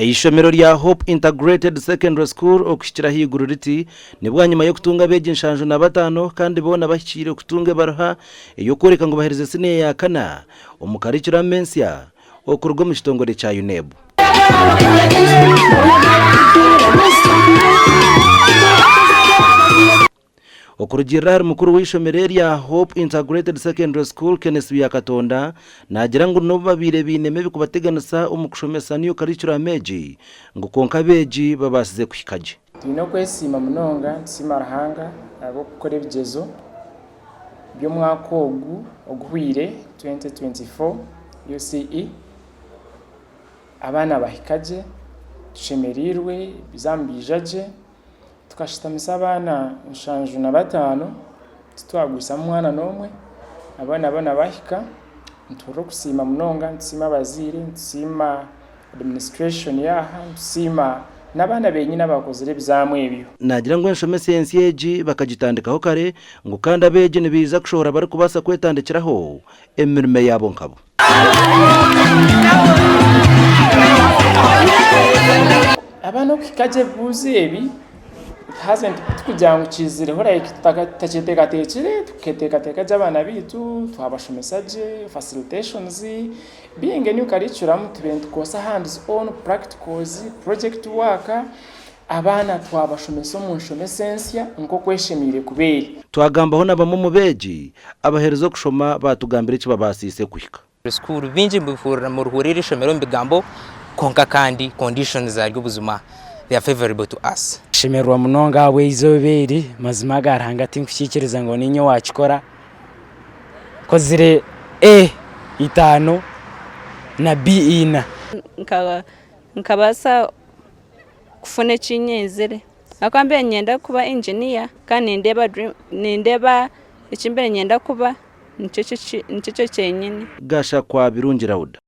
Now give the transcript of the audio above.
Ishomero rya Hope Integrated Secondary School okushikira higuru riti nibwo nyuma yo kutunga beje nshanjo na batano kandi bona bashyire kutunga baraha iyo koreka ngo bahereze sine ya kana omukarikira mensia okurgo mu kitongore cya UNEB. Okurugira mukuru w'ishomero rya Hope Integrated Secondary School Kenneth Byakatonda nagira ngo no babire bineme bikubateganisa umukushomesa niyo karicura meji ngo konka beji babasize kwikaje. Tino kwesima munonga nsima rahanga abo gukora ebigezo byo mwaka oguhwire 2024 UCE abana bahikaje tushemerirwe bizambijaje tukashitamisa abana nshanju na batano tutwagwisa mwana nomwe abana bahika nturo kusima munonga nsima abazire nsima administration yaha nsima nabana benyina bakozere bizamwe ebyo nagira ngo nshomese NCAG bakagitandikaho kare ngo kanda beje nibiza kushora bari kubasa kwetandikiraho emirime yabo nkabo. Abana kikaje buzebi hasn't kugira ngo kizire hora ikitaka tekere tuketeka jabana bitu twabashomesaje facilitations being a new curriculum to kosa hands on practicals project work abana twabashomesa mu nshomesensya nko kweshemire kuberi twagambaho nabamo mubeji abaherezo kushoma batugambira iki babasise kuhika school binji mbufura mu ruhurire shomero mbigambo konka kandi conditions za ry'ubuzima they are favorable to us. Shemerwa munonga we izoberi mazima garangati nkushikiriza ngo ninyo wakikora kozire itano na B ina nkabasa kufune chinyezere akambe nyenda kuba engineer kandi ndeba ikimbere nyenda kuba nicyo cyenyine gasha kwa birungira uda